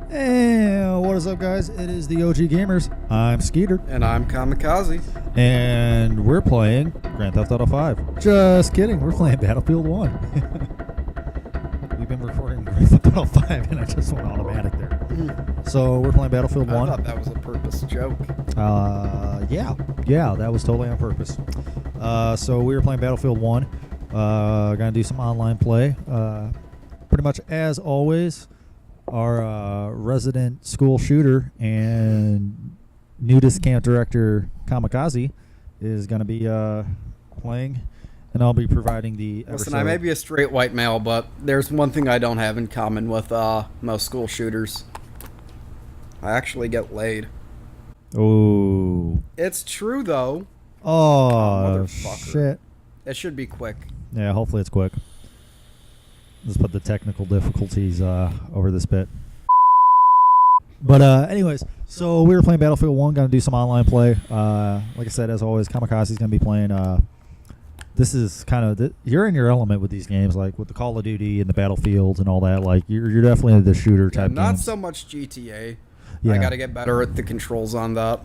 And what is up, guys? It is the OG Gamers. I'm Skeetur. And I'm Kamikaze. And we're playing Grand Theft Auto 5. Just kidding. We're playing Battlefield 1. We've been recording Grand Theft Auto 5, and I just went automatic there. So we're playing Battlefield 1. I thought that was a purpose joke. Yeah, that was totally on purpose. So we were playing Battlefield 1. Gonna do some online play. Pretty much as always, our resident school shooter and nudist camp director Kamikaze is going to be playing, and I'll be providing the Listen, I may be a straight white male, but there's one thing I don't have in common with most school shooters. I actually get laid. Oh. It's true, though. Oh, motherfucker. shit. It should be quick. Yeah, hopefully it's quick. Let's put the technical difficulties over this bit. But anyways, so we were playing Battlefield 1, going to do some online play. Like I said, as always, Kamikaze is going to be playing. This is kind of, you're in your element with these games, like with the Call of Duty and the Battlefields and all that. Like, you're definitely into the shooter type not games. so much GTA. Yeah. I got to get better at the controls on that.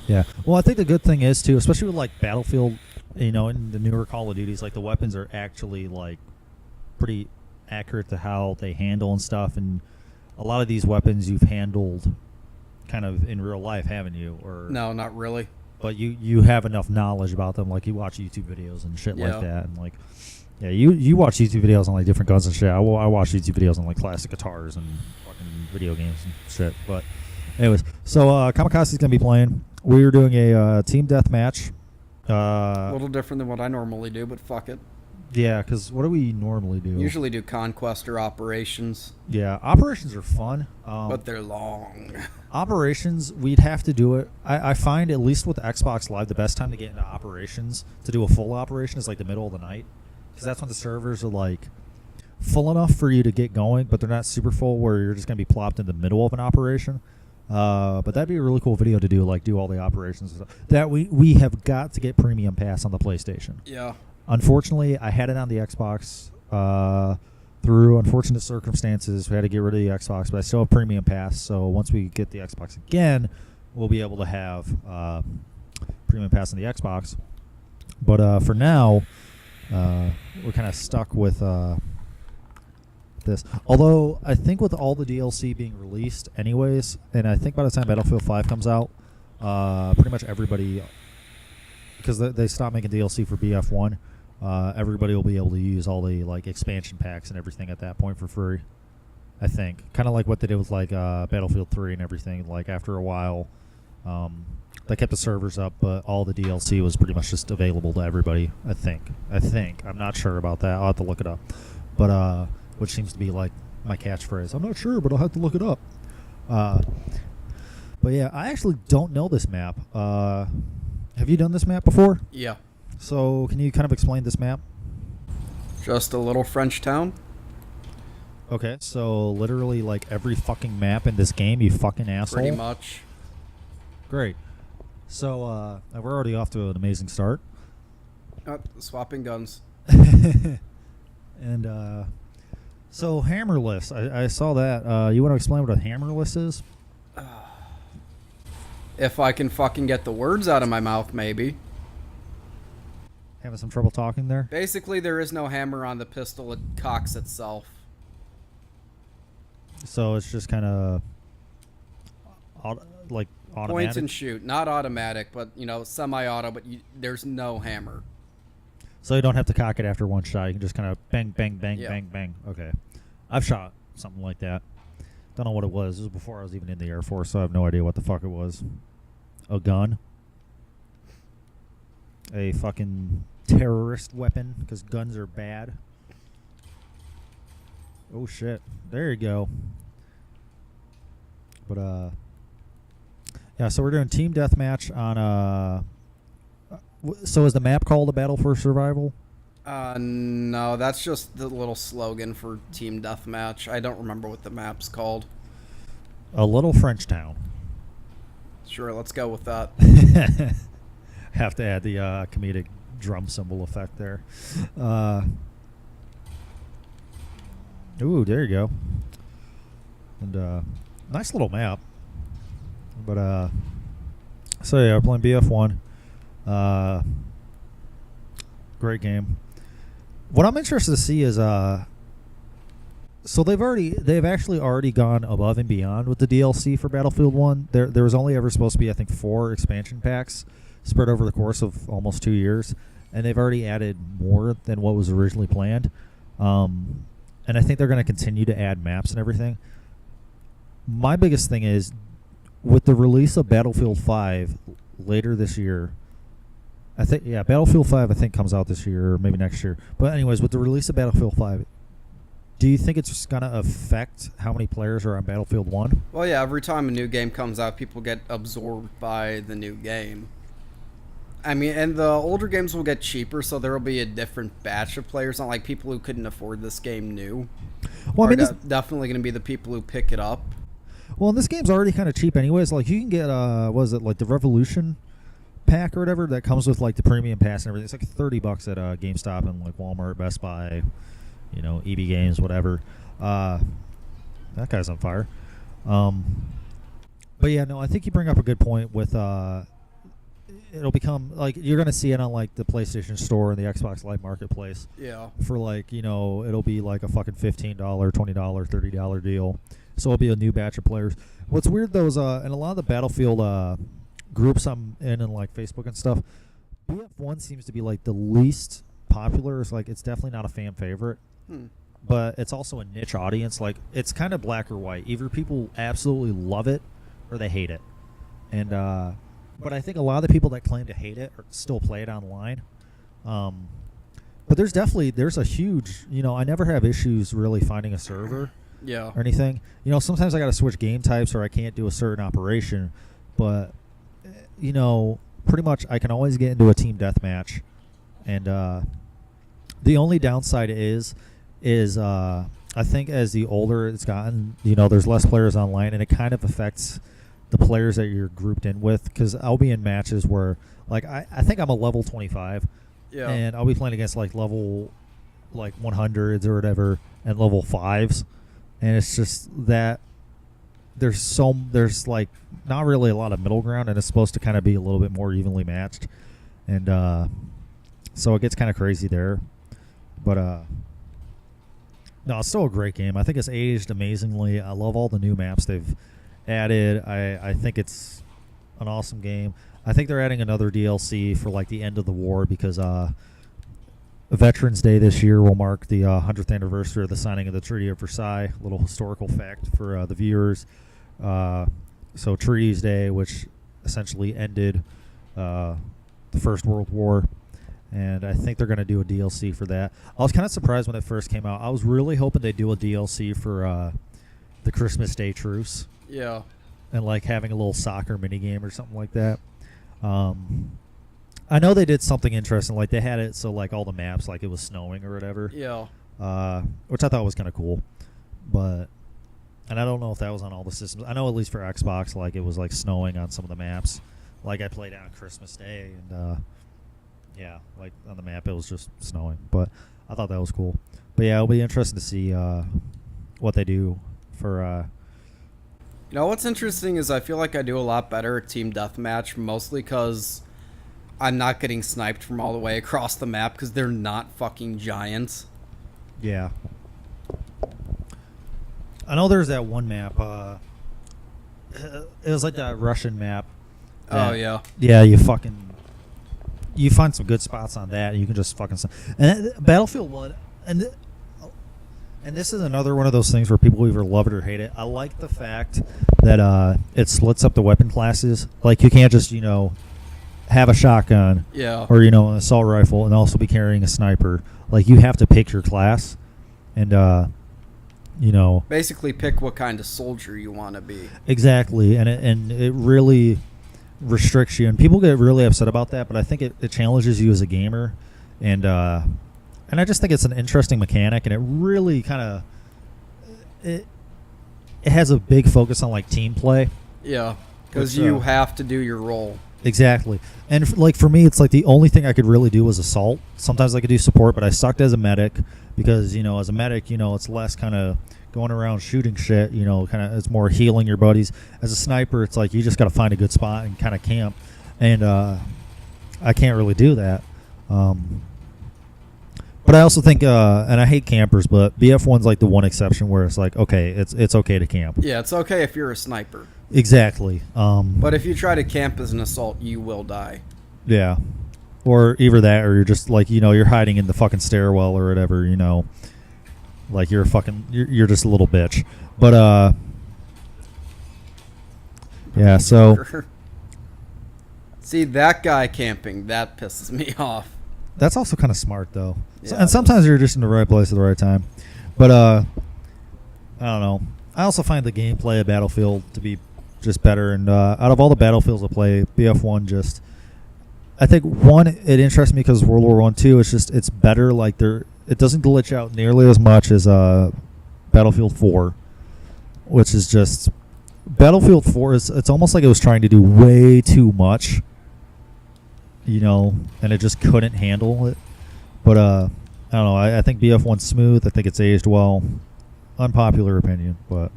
Yeah. Well, I think the good thing is, too, especially with, like, Battlefield, you know, in the newer Call of Duties, like, the weapons are actually, like, pretty accurate to how they handle and stuff, and a lot of these weapons you've handled kind of in real life, haven't you? Or No, not really. but you have enough knowledge about them, like you watch YouTube videos and shit like that, and like you watch YouTube videos on like different guns and shit. I watch YouTube videos on like classic guitars and fucking video games and shit. But anyways, so Kamikaze's gonna be playing. We're doing a team deathmatch. A little different than what I normally do, but fuck it. Yeah, because what do we normally do? Usually do conquest or operations. Yeah, operations are fun. But they're long. Operations, we'd have to do it. I find, at least with Xbox Live, the best time to get into operations, to do a full operation, is like the middle of the night. Because that's when the servers are like full enough for you to get going, but they're not super full where you're just going to be plopped in the middle of an operation. But that'd be a really cool video to do, like do all the operations and stuff. That we have got to get Premium Pass on the PlayStation. Yeah. Unfortunately, I had it on the Xbox through unfortunate circumstances. We had to get rid of the Xbox, but I still have Premium Pass. So once we get the Xbox again, we'll be able to have Premium Pass on the Xbox. But for now, we're kind of stuck with this. Although I think with all the DLC being released anyways, and I think by the time Battlefield 5 comes out, pretty much everybody, because they stopped making DLC for BF1, everybody will be able to use all the like expansion packs and everything at that point for free. I think kind of like what they did with like Battlefield 3 and everything. Like after a while, they kept the servers up, but all the DLC was pretty much just available to everybody. I think. I'm not sure about that. I'll have to look it up. But which seems to be like my catchphrase. I'm not sure, but I'll have to look it up. But yeah, I actually don't know this map. Have you done this map before? Yeah. So, can you kind of explain this map? Just a little French town. Okay, so literally like every fucking map in this game, you fucking asshole. Pretty much. Great. So, we're already off to an amazing start. Swapping guns. And, so hammerless, I saw that. You want to explain what a hammerless is? If I can fucking get the words out of my mouth, maybe. Having some trouble talking there? Basically, there is no hammer on the pistol. It cocks itself. So it's just kind of like automatic? Point and shoot. Not automatic, but, you know, semi-auto, but there's no hammer. So you don't have to cock it after one shot. You can just kind of bang, bang, bang, Yeah. bang, bang. Okay. I've shot something like that. Don't know what it was. It was before I was even in the Air Force, so I have no idea what the fuck it was. A gun? A fucking terrorist weapon, because guns are bad. Oh shit. There you go. But yeah, so we're doing team deathmatch on so is the map called A Battle for Survival? No, that's just the little slogan for Team Deathmatch. I don't remember what the map's called. A little French town. Sure, let's go with that. Have to add the comedic drum cymbal effect there. Ooh, there you go. And Nice little map. But so yeah, we're playing BF1. Great game. What I'm interested to see is so they've actually already gone above and beyond with the DLC for Battlefield 1. There was only ever supposed to be, I think, 4 expansion packs spread over the course of almost 2 years, and they've already added more than what was originally planned. And I think they're going to continue to add maps and everything. My biggest thing is, with the release of Battlefield 5 later this year, Battlefield 5 I think comes out this year or maybe next year. But anyways, with the release of Battlefield 5, do you think it's going to affect how many players are on Battlefield 1? Well, yeah, every time a new game comes out, people get absorbed by the new game. I mean, and the older games will get cheaper, so there will be a different batch of players. Not like people who couldn't afford this game new. Well, I mean, definitely going to be the people who pick it up. Well, and this game's already kind of cheap anyways. Like, you can get, like the Revolution pack or whatever that comes with, like, the premium pass and everything. It's like $30 at GameStop and, like, Walmart, Best Buy, EB Games, whatever. That guy's on fire. But yeah, no, I think you bring up a good point with it'll become like you're gonna see it on like the PlayStation Store and the Xbox Live Marketplace. Yeah. For like it'll be like a fucking $15, $20, $30 deal. So it'll be a new batch of players. What's weird though is in a lot of the Battlefield groups I'm in and like Facebook and stuff, BF1 seems to be like the least popular. It's like it's definitely not a fan favorite. But it's also a niche audience. Like, it's kind of black or white. Either people absolutely love it or they hate it. And but I think a lot of the people that claim to hate it still play it online. But there's a huge, I never have issues really finding a server or anything. Sometimes I got to switch game types or I can't do a certain operation. But, pretty much I can always get into a team deathmatch. And the only downside is I think as the older it's gotten, there's less players online, and it kind of affects the players that you're grouped in with. Because I'll be in matches where, like, I think I'm a level 25, and I'll be playing against like level 100s or whatever, and level 5s, and it's just that there's like not really a lot of middle ground, and it's supposed to kind of be a little bit more evenly matched, and so it gets kind of crazy there, but no, it's still a great game. I think it's aged amazingly. I love all the new maps they've added. I think it's an awesome game. I think they're adding another DLC for like the end of the war because Veterans Day this year will mark the 100th anniversary of the signing of the Treaty of Versailles. A little historical fact for the viewers. So Treaties Day, which essentially ended the First World War. And I think they're going to do a DLC for that. I was kind of surprised when it first came out. I was really hoping they'd do a DLC for the Christmas Day truce. Yeah. And like having a little soccer minigame or something like that. I know they did something interesting. Like they had it so like all the maps, like it was snowing or whatever. Yeah. Which I thought was kind of cool. And I don't know if that was on all the systems. I know at least for Xbox, like it was like snowing on some of the maps. Like I played on Christmas Day and yeah, like on the map it was just snowing, but I thought that was cool. But yeah, it'll be interesting to see what they do for. What's interesting is I feel like I do a lot better at team deathmatch, mostly because I'm not getting sniped from all the way across the map because they're not fucking giants. Yeah. I know there's that one map. It was like that Russian map. Oh yeah. Yeah, you find some good spots on that, and you can just fucking... And Battlefield 1... And this is another one of those things where people either love it or hate it. I like the fact that it splits up the weapon classes. Like, you can't just, have a shotgun or, an assault rifle and also be carrying a sniper. Like, you have to pick your class and, basically pick what kind of soldier you want to be. Exactly. And it really... restricts you, and people get really upset about that, but I think it challenges you as a gamer, and I just think it's an interesting mechanic, and it really kind of it has a big focus on like team play. Yeah, because you have to do your role. Exactly. And like for me, it's like the only thing I could really do was assault. Sometimes I could do support, but I sucked as a medic because as a medic, it's less kind of going around shooting shit. You know, kind of it's more healing your buddies. As a sniper, it's like you just got to find a good spot and kind of camp. And I can't really do that. But I also think, and I hate campers, but BF1's like the one exception where it's like, okay, it's okay to camp. Yeah, it's okay if you're a sniper. Exactly. But if you try to camp as an assault, you will die. Yeah. Or either that, or you're just like, you know, you're hiding in the fucking stairwell or whatever, you know. Like you're you're just a little bitch. But, yeah, so. See, that guy camping, that pisses me off. That's also kind of smart, though. Yeah, and sometimes you're just in the right place at the right time. But, I don't know. I also find the gameplay of Battlefield to be just better. And out of all the Battlefields I play, BF1 just... I think, one, it interests me because World War I, too. It's better. Like, it doesn't glitch out nearly as much as Battlefield 4, which is just... Battlefield 4, it's almost like it was trying to do way too much. You know, and it just couldn't handle it. But, I don't know. I think BF1's smooth. I think it's aged well. Unpopular opinion, but,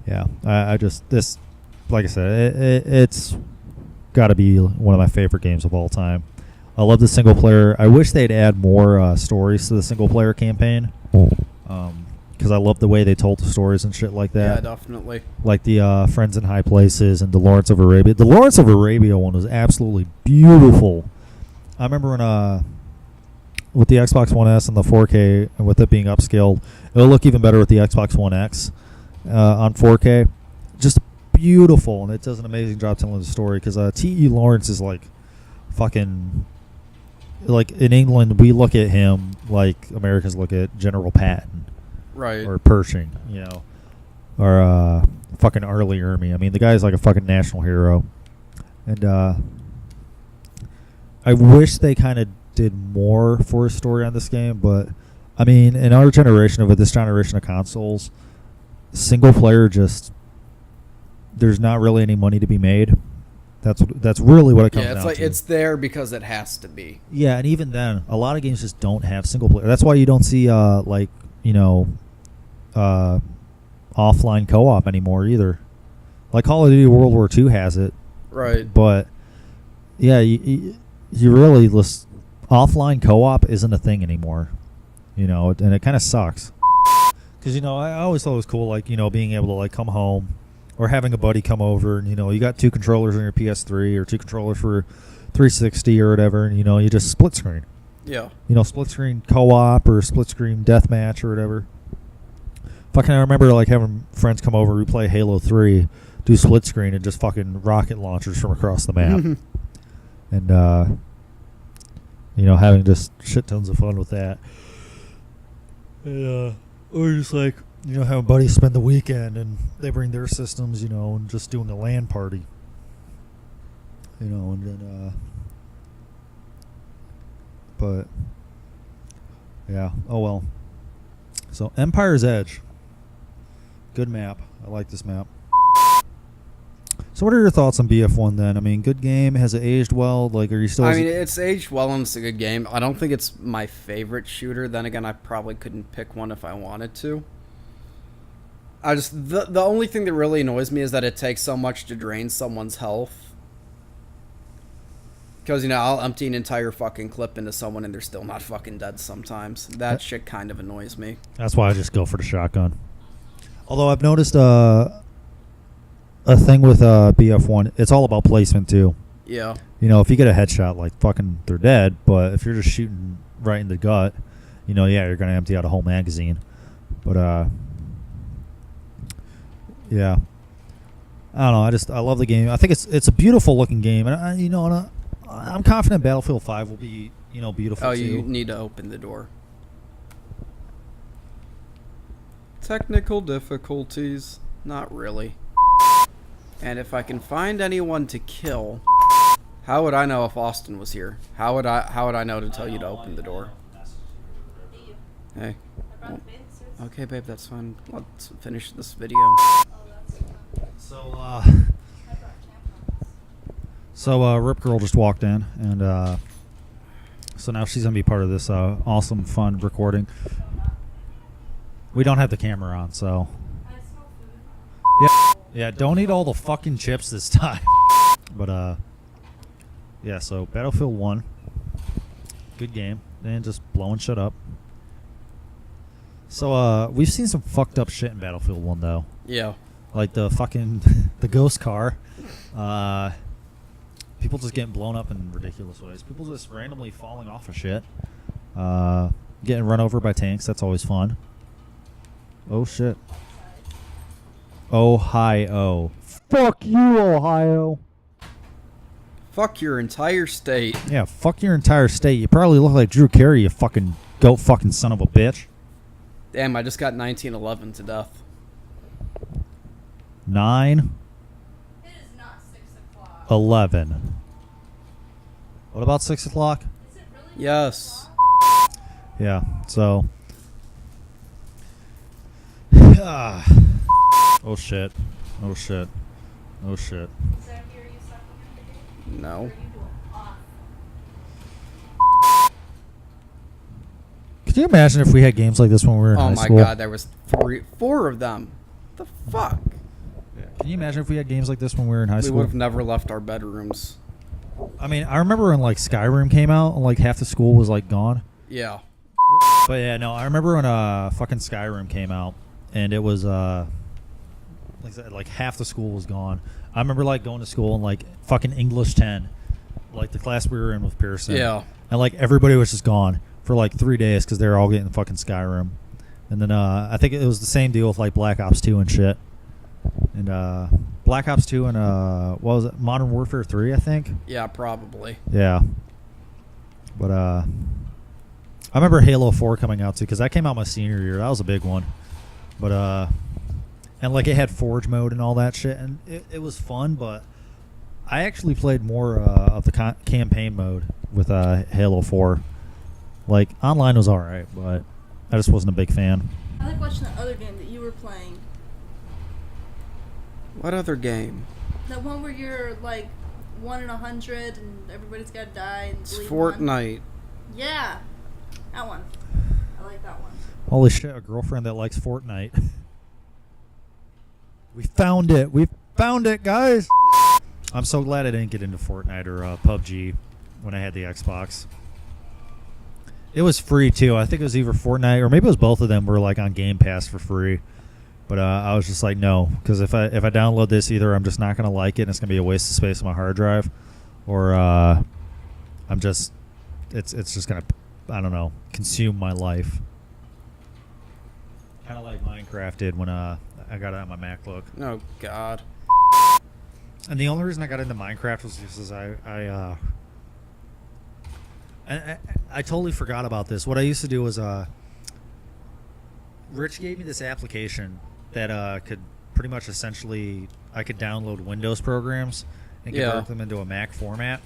yeah. I just, this, like I said, it's got to be one of my favorite games of all time. I love the single player. I wish they'd add more stories to the single player campaign. Because I love the way they told the stories and shit like that. Yeah, definitely. Like the Friends in High Places and the Lawrence of Arabia. The Lawrence of Arabia one was absolutely beautiful. I remember when with the Xbox One S and the 4K, and with it being upscaled, it'll look even better with the Xbox One X on 4K. Just beautiful, and it does an amazing job telling the story. Because T.E. Lawrence is like fucking... Like in England, we look at him like Americans look at General Patton. Right. Or Pershing, you know. Or fucking Arlie Ermy. I mean, the guy's like a fucking national hero. And I wish they kind of did more for a story on this game, but I mean, in our generation of it, this generation of consoles, single player just... There's not really any money to be made. That's really what it comes down to. Yeah, it's like it's there because it has to be. Yeah, and even then, a lot of games just don't have single player. That's why you don't see like, you know, offline co-op anymore either. Like Call of Duty World War II has it. Right. But yeah, you really offline co-op isn't a thing anymore. You know, and it kind of sucks. Because, you know, I always thought it was cool, like, you know, being able to like come home or having a buddy come over, and, you know, you got 2 controllers on your PS3 or 2 controllers for 360 or whatever, and, you know, you just split screen. Yeah. You know, split screen co-op or split screen deathmatch or whatever. Fucking, I remember like having friends come over, we play Halo 3, do split screen, and just fucking rocket launchers from across the map. And, you know, having just shit tons of fun with that. And, or just like, you know, having buddies spend the weekend and they bring their systems, you know, and just doing a LAN party. You know, and then, but, yeah, oh well. So, Empire's Edge. Good map. I like this map. So what are your thoughts on BF1 then? I mean, good game. Has it aged well? Like, are you still... I mean, it's aged well and it's a good game. I don't think it's my favorite shooter. Then again, I probably couldn't pick one if I wanted to. I just... The only thing that really annoys me is that it takes so much to drain someone's health. Because, you know, I'll empty an entire fucking clip into someone and they're still not fucking dead sometimes. That shit kind of annoys me. That's why I just go for the shotgun. Although I've noticed a thing with BF1, it's all about placement too. Yeah. You know, if you get a headshot, like, fucking, they're dead. But if you're just shooting right in the gut, you know, yeah, you're going to empty out a whole magazine. But, yeah. I don't know. I love the game. I think it's a beautiful looking game. And, you know, I'm confident Battlefield 5 will be, you know, beautiful too. Oh, you need to open the door. Technical difficulties. Not really. And if I can find anyone to kill, how would I know if Austin was here? How would I know to tell you to open the door? Hey. Well, okay, babe, that's fine. Let's finish this video. So Rip Girl just walked in, and so now she's gonna be part of this awesome, fun recording. We don't have the camera on, so. I smell food. Yeah, don't eat all the fucking chips this time. But, yeah, so Battlefield 1. Good game. And just blowing shit up. So, we've seen some fucked up shit in Battlefield 1, though. Yeah. Like the fucking, the ghost car. People just getting blown up in ridiculous ways. People just randomly falling off of shit. Getting run over by tanks. That's always fun. Oh, shit. Ohio. Fuck you, Ohio. Fuck your entire state. Yeah, fuck your entire state. You probably look like Drew Carey, you fucking goat fucking son of a bitch. Damn, I just got 1911 to death. 9, It is not 6 o'clock. 11. What about 6 o'clock? Is it really? Yes. Yeah, so. Oh shit. Oh shit. Oh shit. Is that here you suck again? No. Or are you doing off? Could you imagine if we had games like this when we were in Oh high my school? god, there was 4 of them. The fuck? Can you imagine if we had games like this when we were in high We school? would have never left our bedrooms. I mean, I remember when like Skyrim came out and like half the school was like gone. Yeah. But yeah, no, I remember when fucking Skyrim came out and it was like I said, like half the school was gone. I remember like going to school and like fucking English 10, like the class we were in with Pearson. Yeah. And like everybody was just gone for like 3 days because they were all getting fucking Skyrim. And then I think it was the same deal with like Black Ops 2 and shit. And Black Ops 2 and what was it? Modern Warfare 3, I think. Yeah, probably. Yeah. But I remember Halo 4 coming out too because that came out my senior year. That was a big one. But and like it had Forge mode and all that shit, and it was fun. But I actually played more of the campaign mode with Halo 4. Like online was alright, but I just wasn't a big fan. I like watching that other game that you were playing. What other game? That one where you're like 1 in 100 and everybody's got to die and It's bleed one. Fortnite. Yeah, that one. I like that one. Holy shit, a girlfriend that likes Fortnite. We found it. We found it, guys. I'm so glad I didn't get into Fortnite or PUBG when I had the Xbox. It was free too. I think it was either Fortnite or maybe it was both of them were like on Game Pass for free. But I was just like, no, because if I download this, either I'm just not gonna like it and it's gonna be a waste of space on my hard drive, or I'm just it's just gonna, I don't know, consume my life. Kind of like Minecraft did when I got it on my MacBook. Oh god. And the only reason I got into Minecraft was because I totally forgot about this. What I used to do was Rich gave me this application that could pretty much essentially I could download Windows programs and convert them into a Mac format.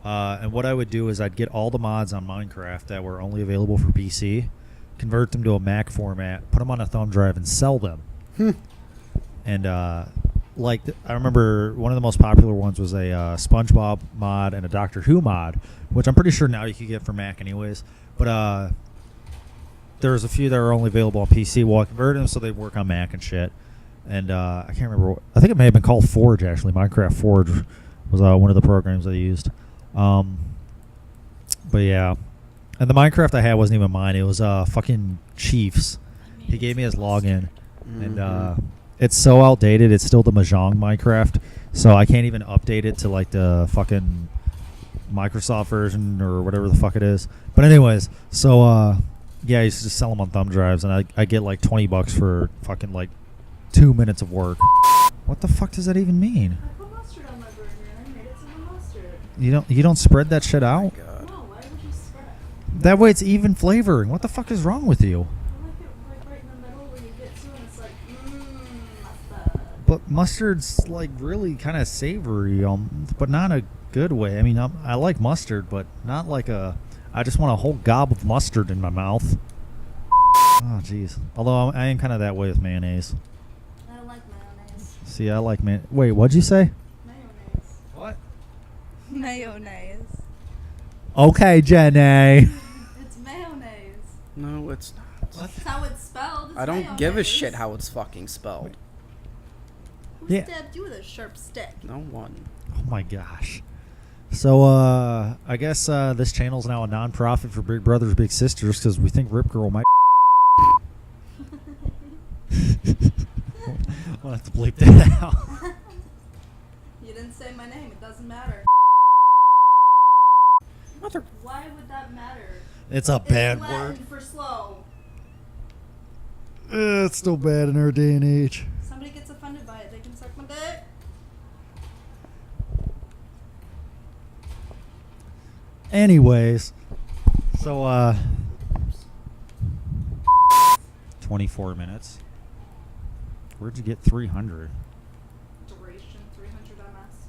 And what I would do is I'd get all the mods on Minecraft that were only available for PC, convert them to a Mac format, put them on a thumb drive, and sell them. And like I remember one of the most popular ones was a SpongeBob mod and a Doctor Who mod, which I'm pretty sure now you could get for Mac anyways. But there was a few that were only available on PC. Well, I converted them so they work on Mac and shit. And I can't remember. I think it may have been called Forge actually. Minecraft Forge was one of the programs I used. But yeah, and the Minecraft I had wasn't even mine. It was fucking Chief's. He gave me his login, and it's so outdated. It's still the Mahjong Minecraft, so I can't even update it to like the fucking Microsoft version or whatever the fuck it is. But anyways, so yeah, I used to just sell them on thumb drives, and I get like $20 for fucking like 2 minutes of work. What the fuck does that even mean? I put mustard on my burger and I made it some mustard. You don't spread that shit out? God. No, why would you spread it? That way it's even flavoring. What the fuck is wrong with you? I like it like right in the middle where you get to and it's like, mustard. But mustard's like really kind of savory, but not a good way. I mean, I like mustard, but not like I just want a whole gob of mustard in my mouth. Oh, jeez. Although I am kind of that way with mayonnaise. I don't like mayonnaise. See, I like Wait, what'd you say? Mayonnaise. What? Mayonnaise. Okay, Jenny. It's mayonnaise. No, it's not. That's how it's spelled. it's I don't mayonnaise. give a shit how it's fucking spelled. Who Yeah. stabbed you with a sharp stick? No one. Oh my gosh. So I guess this channel's now a non-profit for Big Brothers Big Sisters because we think Rip Girl might. We'll have to bleep that out. You didn't say my name. It doesn't matter. Mother. Why would that matter? It's a bad It's Latin word. for slow. It's still bad in our day and age. Somebody gets offended by it, they can suck my dick. Anyways, so 24 minutes. Where'd you get 300? Duration 300 ms.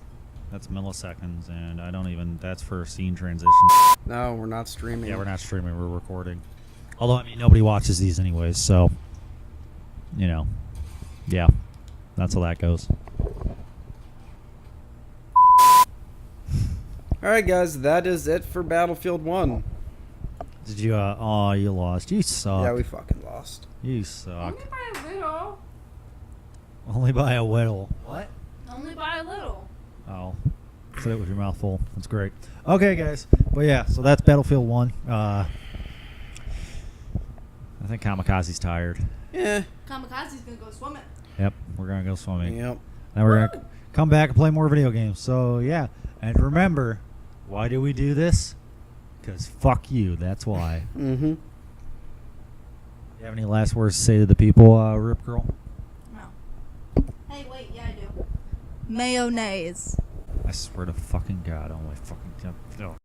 That's milliseconds, and I don't even. That's for scene transition. No, we're not streaming. Yeah, we're not streaming. We're recording. Although I mean, nobody watches these anyways, so you know, yeah, that's how that goes. Alright, guys, that is it for Battlefield 1. Did you? Oh, you lost. You suck. Yeah, we fucking lost. You suck. Only by a little. Only by a whittle. What? Only by a little. Oh, say it with your mouth full. That's great. Okay, guys. But yeah, so that's Battlefield 1. I think Kamikaze's tired. Yeah. Kamikaze's gonna go swimming. Yep, we're gonna go swimming. Yep. Then we're gonna come back and play more video games. So yeah, and remember, why do we do this? Because fuck you. That's why. Mm-hmm. You have any last words to say to the people, Rip Girl? No. Hey, wait, yeah, I do. Mayonnaise. I swear to fucking God, oh my fucking God.